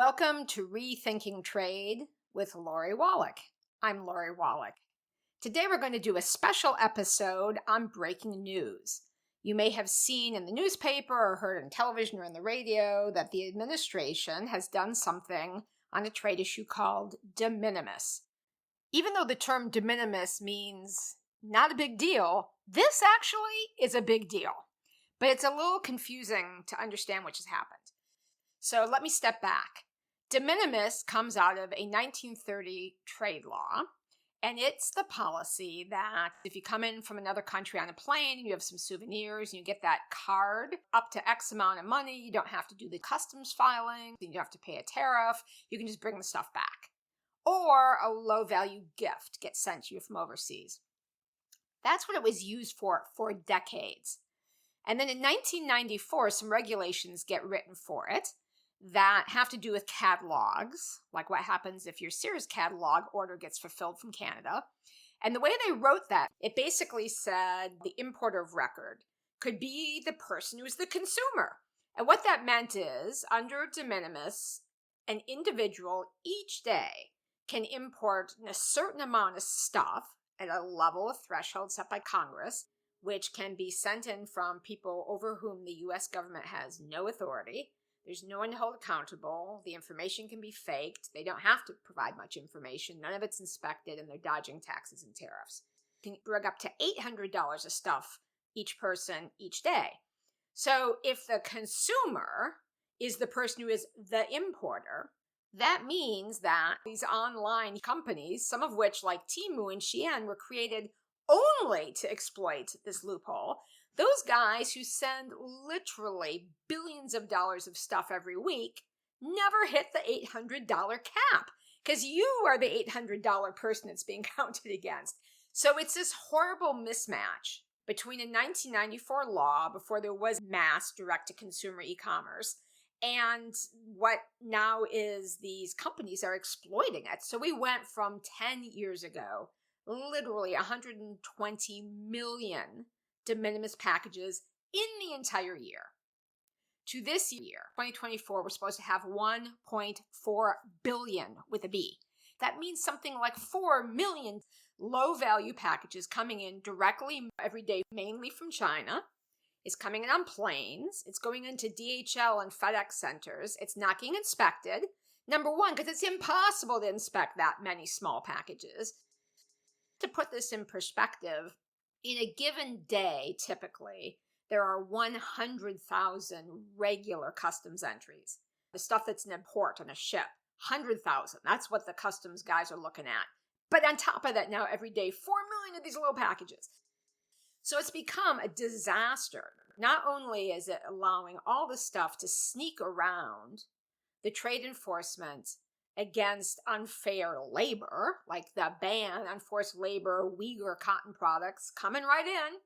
Welcome to Rethinking Trade with Lori Wallach. I'm Lori Wallach. Today we're going to do a special episode on breaking news. You may have seen in the newspaper or heard on television or on the radio that the administration has done something on a trade issue called de minimis. Even though the term de minimis means not a big deal, this actually is a big deal. But it's a little confusing to understand what just happened. So let me step back. De minimis comes out of a 1930 trade law, and it's the policy that if you come in from another country on a plane and you have some souvenirs and you get that card up to X amount of money, you don't have to do the customs filing, you don't have to pay a tariff, you can just bring the stuff back. Or a low-value gift gets sent to you from overseas. That's what it was used for decades. And then in 1994, some regulations get written for it that have to do with catalogs, like what happens if your Sears catalog order gets fulfilled from Canada. And the way they wrote that, it basically said the importer of record could be the person who's the consumer. And what that meant is, under de minimis, an individual each day can import a certain amount of stuff at a level of threshold set by Congress, which can be sent in from people over whom the U.S. government has no authority. There's no one to hold accountable. The information can be faked. They don't have to provide much information. None of it's inspected, and they're dodging taxes and tariffs. You can bring up to $800 of stuff each person each day. So if the consumer is the person who is the importer, that means that these online companies, some of which like Temu and Shein were created only to exploit this loophole, those guys who send literally billions of dollars of stuff every week never hit the $800 cap because you are the $800 person it's being counted against. So it's this horrible mismatch between a 1994 law, before there was mass direct-to-consumer e-commerce, and what now is these companies are exploiting it. So we went from 10 years ago, literally 120 million de minimis packages in the entire year, to this year, 2024, we're supposed to have 1.4 billion with a B. That means something like 4 million low-value packages coming in directly every day, mainly from China. It's coming in on planes. It's going into DHL and FedEx centers. It's not getting inspected. Number one, because it's impossible to inspect that many small packages. To put this in perspective, in a given day, typically, there are 100,000 regular customs entries. The stuff that's an import on a ship, 100,000. That's what the customs guys are looking at. But on top of that now, every day, 4 million of these little packages. So it's become a disaster. Not only is it allowing all this stuff to sneak around the trade enforcement against unfair labor, like the ban on forced labor, Uyghur cotton products coming right in.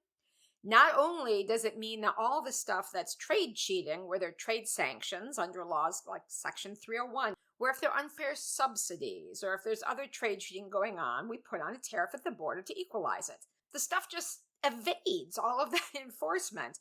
Not only does it mean that all the stuff that's trade cheating, where there are trade sanctions under laws like Section 301, where if there are unfair subsidies or if there's other trade cheating going on, we put on a tariff at the border to equalize it. The stuff just evades all of that enforcement,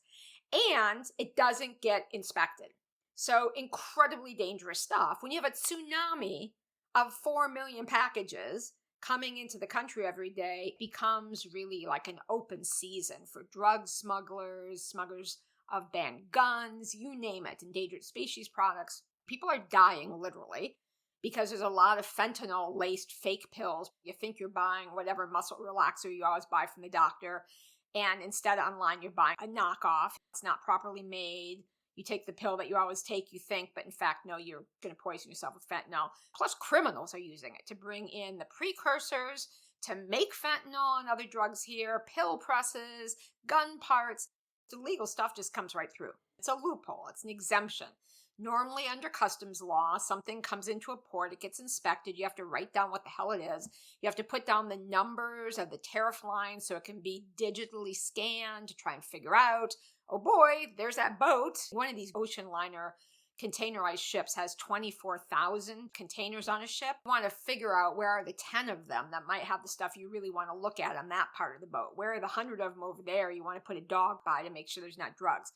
and it doesn't get inspected. So incredibly dangerous stuff. When you have a tsunami of 4 million packages coming into the country every day, it becomes really like an open season for drug smugglers, smugglers of banned guns, you name it, endangered species products. People are dying literally because there's a lot of fentanyl-laced fake pills. You think you're buying whatever muscle relaxer you always buy from the doctor, and instead online you're buying a knockoff. It's not properly made. You take the pill that you always take, you think, but in fact, no, you're going to poison yourself with fentanyl. Plus, criminals are using it to bring in the precursors to make fentanyl and other drugs here, pill presses, gun parts. The legal stuff just comes right through. It's a loophole. It's an exemption. Normally, under customs law, something comes into a port, it gets inspected, you have to write down what the hell it is. You have to put down the numbers of the tariff line so it can be digitally scanned to try and figure out, oh boy, there's that boat. One of these ocean liner containerized ships has 24,000 containers on a ship. You want to figure out where are the 10 of them that might have the stuff you really want to look at on that part of the boat. Where are the 100 of them over there you want to put a dog by to make sure there's not drugs.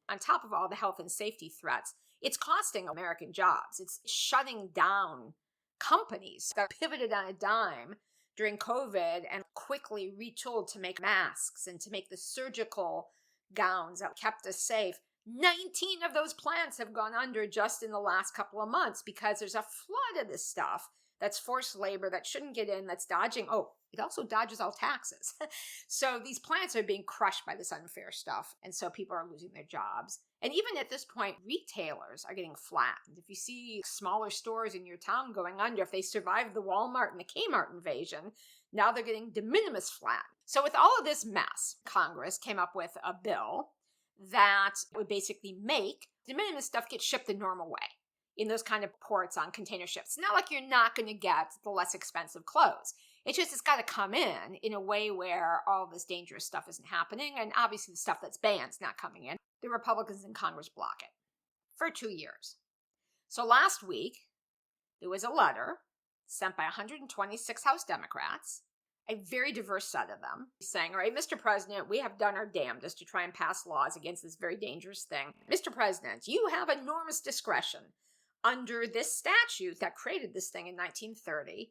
On top of all the health and safety threats, it's costing American jobs. It's shutting down companies that pivoted on a dime during COVID and quickly retooled to make masks and to make the surgical gowns that kept us safe. 19 of those plants have gone under just in the last couple of months because there's a flood of this stuff that's forced labor that shouldn't get in, that's dodging. Oh, it also dodges all taxes. So these plants are being crushed by this unfair stuff. And so people are losing their jobs. And even at this point, retailers are getting flattened. If you see smaller stores in your town going under, if they survived the Walmart and the Kmart invasion, now they're getting de minimis flattened. So with all of this mess, Congress came up with a bill that would basically make de minimis stuff get shipped the normal way in those kind of ports on container ships. It's not like you're not going to get the less expensive clothes. It's just it's got to come in a way where all this dangerous stuff isn't happening, and obviously the stuff that's banned is not coming in. The Republicans in Congress block it for 2 years. So last week, there was a letter sent by 126 House Democrats, a very diverse set of them, saying, all right, Mr. President, we have done our damnedest to try and pass laws against this very dangerous thing. Mr. President, you have enormous discretion under this statute that created this thing in 1930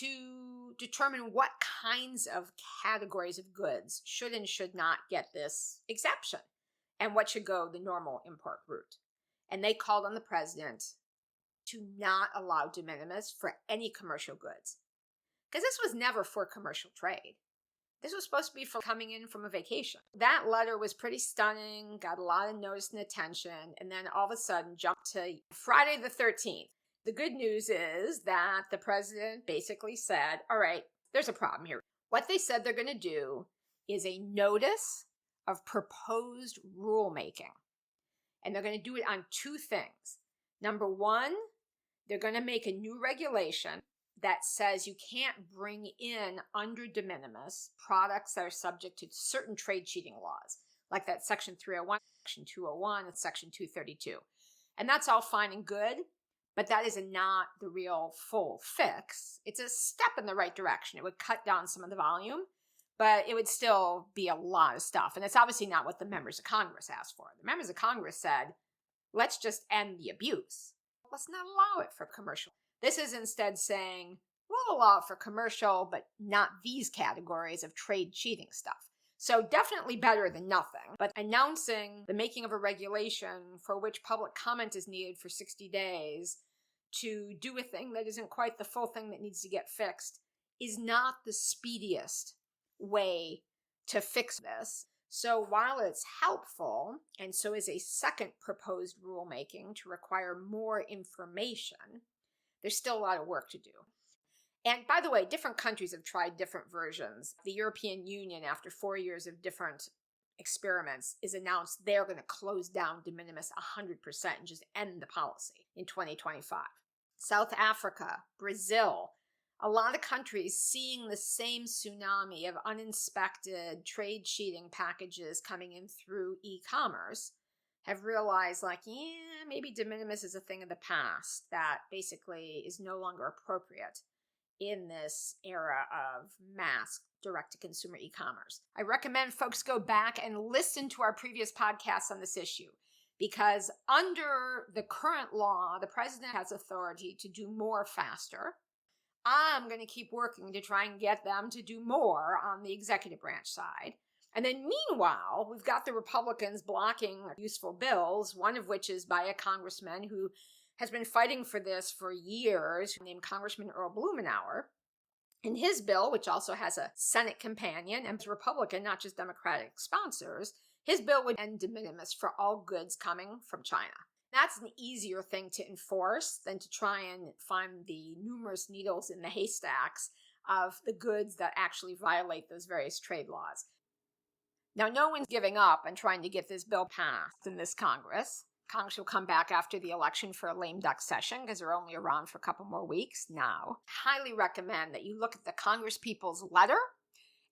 to determine what kinds of categories of goods should and should not get this exception and what should go the normal import route. And they called on the president to not allow de minimis for any commercial goods. Because this was never for commercial trade. This was supposed to be for coming in from a vacation. That letter was pretty stunning, got a lot of notice and attention, and then all of a sudden jumped to Friday the 13th. The good news is that the president basically said, all right, there's a problem here. What they said they're going to do is a notice of proposed rulemaking. And they're going to do it on 2 things. Number 1, they're going to make a new regulation that says you can't bring in under de minimis products that are subject to certain trade cheating laws, like that Section 301, Section 201, and Section 232. And that's all fine and good, but that is not the real full fix. It's a step in the right direction. It would cut down some of the volume, but it would still be a lot of stuff. And it's obviously not what the members of Congress asked for. The members of Congress said, let's just end the abuse. Let's not allow it for commercial. This is instead saying, we'll allow it for commercial, but not these categories of trade cheating stuff. So definitely better than nothing. But announcing the making of a regulation for which public comment is needed for 60 days to do a thing that isn't quite the full thing that needs to get fixed is not the speediest way to fix this. So while it's helpful, and so is a second proposed rulemaking to require more information, there's still a lot of work to do. And by the way, different countries have tried different versions. The European Union, after 4 years of different experiments, is announced they're going to close down de minimis 100% and just end the policy in 2025. South Africa, Brazil, a lot of countries seeing the same tsunami of uninspected trade cheating packages coming in through e-commerce have realized, like, yeah, maybe de minimis is a thing of the past that basically is no longer appropriate in this era of mass direct-to-consumer e-commerce. I recommend folks go back and listen to our previous podcasts on this issue, because under the current law, the president has authority to do more faster. I'm going to keep working to try and get them to do more on the executive branch side. And then meanwhile, we've got the Republicans blocking useful bills, one of which is by a congressman who has been fighting for this for years, named Congressman Earl Blumenauer. And his bill, which also has a Senate companion and is Republican, not just Democratic sponsors, his bill would end de minimis for all goods coming from China. That's an easier thing to enforce than to try and find the numerous needles in the haystacks of the goods that actually violate those various trade laws. Now, no one's giving up and trying to get this bill passed in this Congress. Congress will come back after the election for a lame duck session because they're only around for a couple more weeks now. Highly recommend that you look at the Congress people's letter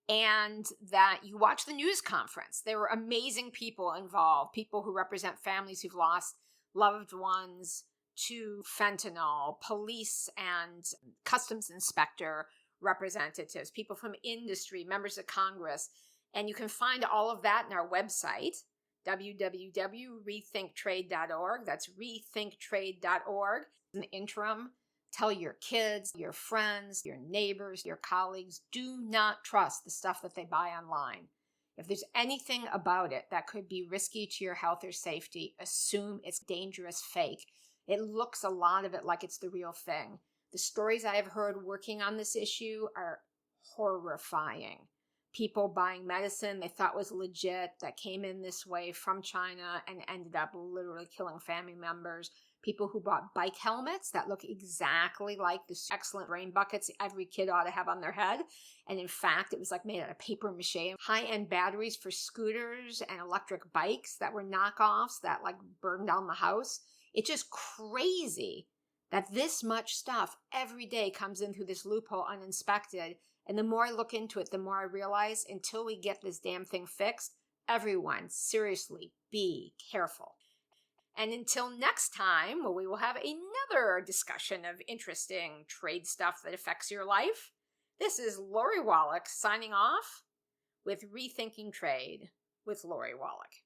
and that you watch the news conference. There were amazing people involved, people who represent families who've lost loved ones to fentanyl, police and customs inspector representatives, people from industry, members of Congress. And you can find all of that in our website, www.rethinktrade.org. That's rethinktrade.org. In the interim, tell your kids, your friends, your neighbors, your colleagues, do not trust the stuff that they buy online. If there's anything about it that could be risky to your health or safety, assume it's dangerous fake. It looks a lot of it like it's the real thing. The stories I have heard working on this issue are horrifying. People buying medicine they thought was legit that came in this way from China and ended up literally killing family members. People who bought bike helmets that look exactly like the excellent brain buckets every kid ought to have on their head. And in fact, it was like made out of paper mache. High-end batteries for scooters and electric bikes that were knockoffs that like burned down the house. It's just crazy that this much stuff every day comes in through this loophole uninspected. And the more I look into it, the more I realize until we get this damn thing fixed, everyone, seriously, be careful. And until next time, where we will have another discussion of interesting trade stuff that affects your life, this is Lori Wallach signing off with Rethinking Trade with Lori Wallach.